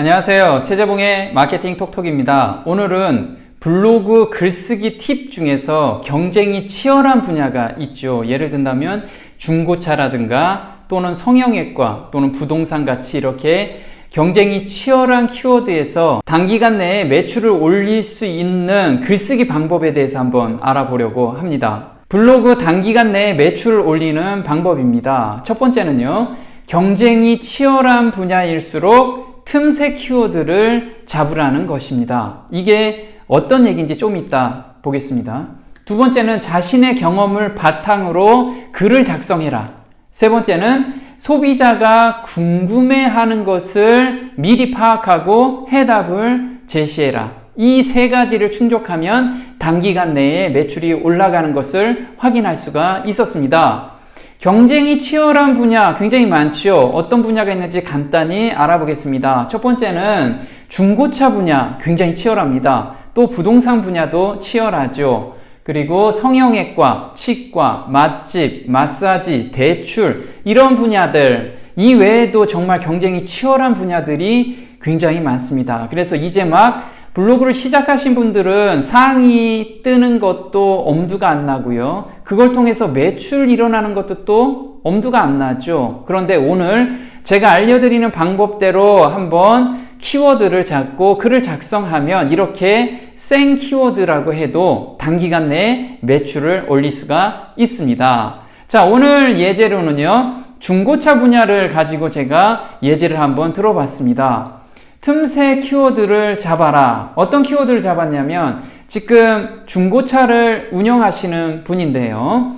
안녕하세요. 최재봉의 마케팅 톡톡입니다. 오늘은 블로그 글쓰기 팁 중에서 경쟁이 치열한 분야가 있죠. 예를 든다면 중고차라든가 또는 성형외과 또는 부동산 같이 이렇게 경쟁이 치열한 키워드에서 단기간 내에 매출을 올릴 수 있는 글쓰기 방법에 대해서 한번 알아보려고 합니다. 블로그 단기간 내에 매출을 올리는 방법입니다. 첫 번째는요, 경쟁이 치열한 분야일수록 틈새 키워드를 잡으라는 것입니다. 이게 어떤 얘기인지 좀 이따 보겠습니다. 두 번째는 자신의 경험을 바탕으로 글을 작성해라. 세 번째는 소비자가 궁금해하는 것을 미리 파악하고 해답을 제시해라. 이 세 가지를 충족하면 단기간 내에 매출이 올라가는 것을 확인할 수가 있었습니다. 경쟁이 치열한 분야 굉장히 많죠. 어떤 분야가 있는지 간단히 알아보겠습니다. 첫 번째는 중고차 분야 굉장히 치열합니다. 또 부동산 분야도 치열하죠. 그리고 성형외과, 치과, 맛집, 마사지, 대출 이런 분야들 이 외에도 정말 경쟁이 치열한 분야들이 굉장히 많습니다. 그래서 이제 막 블로그를 시작하신 분들은 상위 뜨는 것도 엄두가 안 나고요. 그걸 통해서 매출 일어나는 것도 또 엄두가 안 나죠. 그런데 오늘 제가 알려드리는 방법대로 한번 키워드를 잡고 글을 작성하면 이렇게 생 키워드라고 해도 단기간 내에 매출을 올릴 수가 있습니다. 자, 오늘 예제로는요, 중고차 분야를 가지고 제가 예제를 한번 들어봤습니다. 틈새 키워드를 잡아라. 어떤 키워드를 잡았냐면 지금 중고차를 운영하시는 분인데요.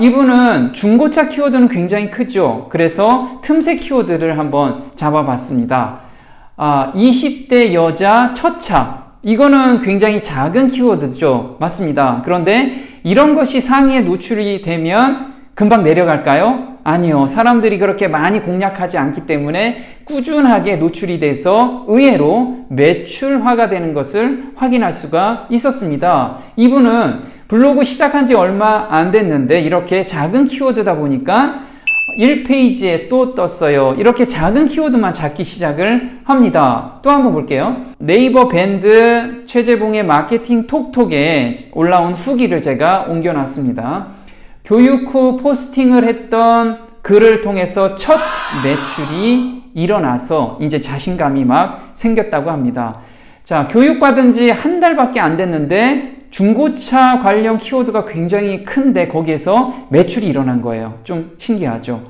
이분은 중고차 키워드는 굉장히 크죠. 그래서 틈새 키워드를 한번 잡아봤습니다. 20대 여자 첫 차. 이거는 굉장히 작은 키워드죠. 맞습니다. 그런데 이런 것이 상위에 노출이 되면 금방 내려갈까요? 아니요. 사람들이 그렇게 많이 공략하지 않기 때문에 꾸준하게 노출이 돼서 의외로 매출화가 되는 것을 확인할 수가 있었습니다. 이분은 블로그 시작한 지 얼마 안 됐는데 이렇게 작은 키워드다 보니까 1페이지에 또 떴어요. 이렇게 작은 키워드만 잡기 시작을 합니다. 또 한번 볼게요. 네이버 밴드 최재봉의 마케팅 톡톡에 올라온 후기를 제가 옮겨놨습니다. 교육 후 포스팅을 했던 글을 통해서 첫 매출이 일어나서 이제 자신감이 막 생겼다고 합니다. 자, 교육받은 지 한 달밖에 안 됐는데 중고차 관련 키워드가 굉장히 큰데 거기에서 매출이 일어난 거예요. 좀 신기하죠.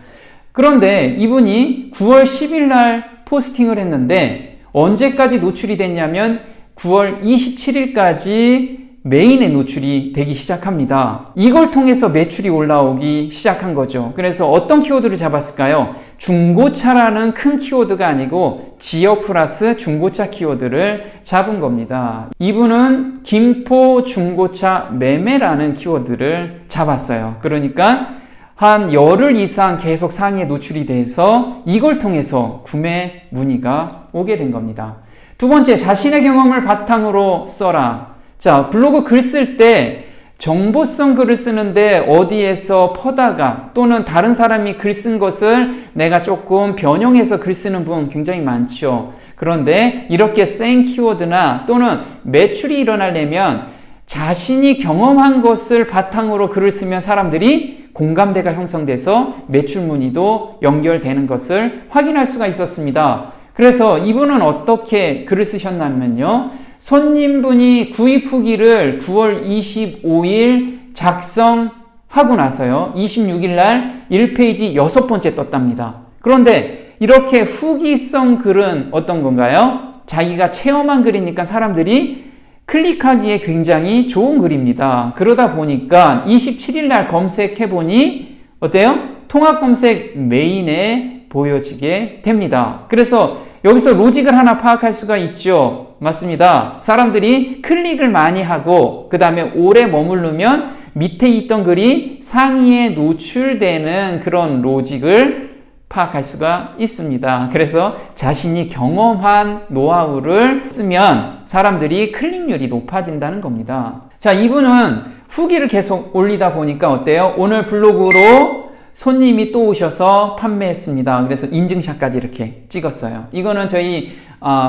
그런데 이분이 9월 10일 날 포스팅을 했는데 언제까지 노출이 됐냐면 9월 27일까지 메인에 노출이 되기 시작합니다. 이걸 통해서 매출이 올라오기 시작한 거죠. 그래서 어떤 키워드를 잡았을까요? 중고차라는 큰 키워드가 아니고 지역 플러스 중고차 키워드를 잡은 겁니다. 이분은 김포 중고차 매매라는 키워드를 잡았어요. 그러니까 한 열흘 이상 계속 상위에 노출이 돼서 이걸 통해서 구매 문의가 오게 된 겁니다. 두 번째, 자신의 경험을 바탕으로 써라. 자, 블로그 글 쓸 때 정보성 글을 쓰는데 어디에서 퍼다가 또는 다른 사람이 글 쓴 것을 내가 조금 변형해서 글 쓰는 분 굉장히 많죠. 그런데 이렇게 센 키워드나 또는 매출이 일어나려면 자신이 경험한 것을 바탕으로 글을 쓰면 사람들이 공감대가 형성돼서 매출 문의도 연결되는 것을 확인할 수가 있었습니다. 그래서 이분은 어떻게 글을 쓰셨냐면요. 손님분이 구입 후기를 9월 25일 작성하고 나서요. 26일 날 1페이지 6번째 떴답니다. 그런데 이렇게 후기성 글은 어떤 건가요? 자기가 체험한 글이니까 사람들이 클릭하기에 굉장히 좋은 글입니다. 그러다 보니까 27일 날 검색해보니 어때요? 통합 검색 메인에 보여지게 됩니다. 그래서 여기서 로직을 하나 파악할 수가 있죠. 맞습니다. 사람들이 클릭을 많이 하고 그 다음에 오래 머무르면 밑에 있던 글이 상위에 노출되는 그런 로직을 파악할 수가 있습니다. 그래서 자신이 경험한 노하우를 쓰면 사람들이 클릭률이 높아진다는 겁니다. 자, 이분은 후기를 계속 올리다 보니까 어때요? 오늘 블로그로 손님이 또 오셔서 판매했습니다. 그래서 인증샷까지 이렇게 찍었어요. 이거는 저희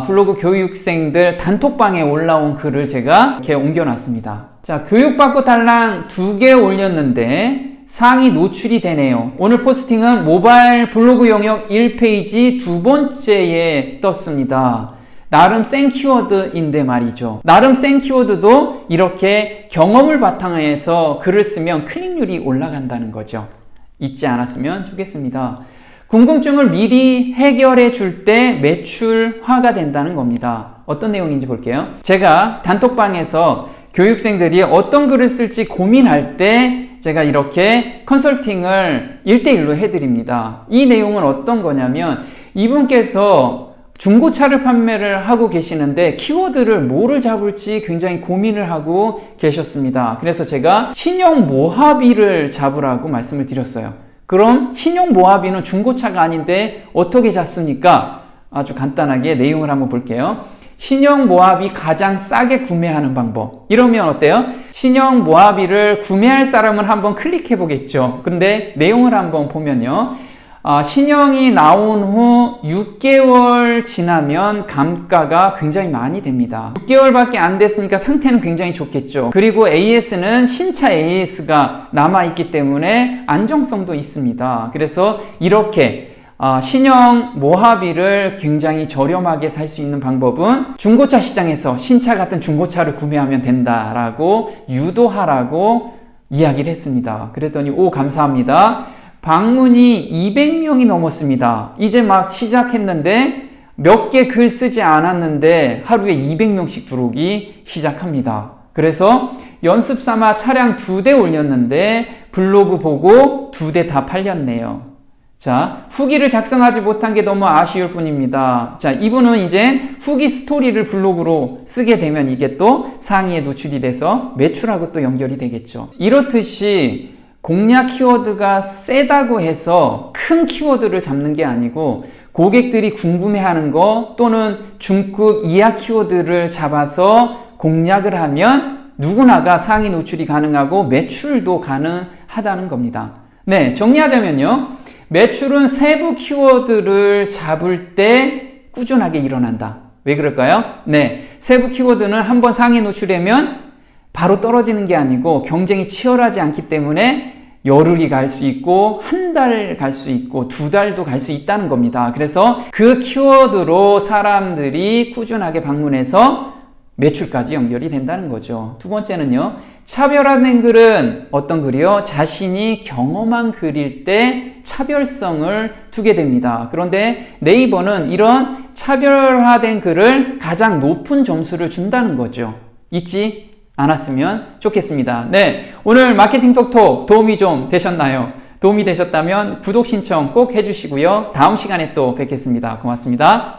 블로그 교육생들 단톡방에 올라온 글을 제가 이렇게 옮겨놨습니다. 자, 교육받고 달랑 2개 올렸는데 상위 노출이 되네요. 오늘 포스팅은 모바일 블로그 영역 1페이지 2번째에 떴습니다. 나름 센 키워드인데 말이죠. 나름 센 키워드도 이렇게 경험을 바탕으로 해서 글을 쓰면 클릭률이 올라간다는 거죠. 잊지 않았으면 좋겠습니다. 궁금증을 미리 해결해 줄 때 매출화가 된다는 겁니다. 어떤 내용인지 볼게요. 제가 단톡방에서 교육생들이 어떤 글을 쓸지 고민할 때 제가 이렇게 컨설팅을 1대1로 해드립니다. 이 내용은 어떤 거냐면 이분께서 중고차를 판매를 하고 계시는데 키워드를 뭐를 잡을지 굉장히 고민을 하고 계셨습니다. 그래서 제가 신용 모하비를 잡으라고 말씀을 드렸어요. 그럼 신용 모하비는 중고차가 아닌데 어떻게 잡습니까? 아주 간단하게 내용을 한번 볼게요. 신용 모하비 가장 싸게 구매하는 방법. 이러면 어때요? 신용 모하비를 구매할 사람을 한번 클릭해 보겠죠. 그런데 내용을 한번 보면요. 신용이 나온 후 6개월 지나면 감가가 굉장히 많이 됩니다. 6개월밖에 안 됐으니까 상태는 굉장히 좋겠죠. 그리고 AS는 신차 AS가 남아있기 때문에 안정성도 있습니다. 그래서 이렇게 신용 모하비를 굉장히 저렴하게 살 수 있는 방법은 중고차 시장에서 신차 같은 중고차를 구매하면 된다라고 유도하라고 이야기를 했습니다. 그랬더니 오 감사합니다. 방문이 200명이 넘었습니다. 이제 막 시작했는데 몇 개 글 쓰지 않았는데 하루에 200명씩 들어오기 시작합니다. 그래서 연습 삼아 차량 2대 올렸는데 블로그 보고 2대 다 팔렸네요. 자, 후기를 작성하지 못한 게 너무 아쉬울 뿐입니다. 자, 이분은 이제 후기 스토리를 블로그로 쓰게 되면 이게 또 상위에 노출이 돼서 매출하고 또 연결이 되겠죠. 이렇듯이 공략 키워드가 세다고 해서 큰 키워드를 잡는 게 아니고 고객들이 궁금해하는 거 또는 중급 이하 키워드를 잡아서 공략을 하면 누구나가 상위 노출이 가능하고 매출도 가능하다는 겁니다. 네, 정리하자면요. 매출은 세부 키워드를 잡을 때 꾸준하게 일어난다. 왜 그럴까요? 네, 세부 키워드는 한번 상위 노출되면 바로 떨어지는 게 아니고 경쟁이 치열하지 않기 때문에 열흘이 갈 수 있고 한 달 갈 수 있고 2달도 갈 수 있다는 겁니다. 그래서 그 키워드로 사람들이 꾸준하게 방문해서 매출까지 연결이 된다는 거죠. 두 번째는요. 차별화된 글은 어떤 글이요? 자신이 경험한 글일 때 차별성을 두게 됩니다. 그런데 네이버는 이런 차별화된 글을 가장 높은 점수를 준다는 거죠. 잊지 않았으면 좋겠습니다. 네, 오늘 마케팅 톡톡 도움이 좀 되셨나요? 도움이 되셨다면 구독 신청 꼭 해주시고요. 다음 시간에 또 뵙겠습니다. 고맙습니다.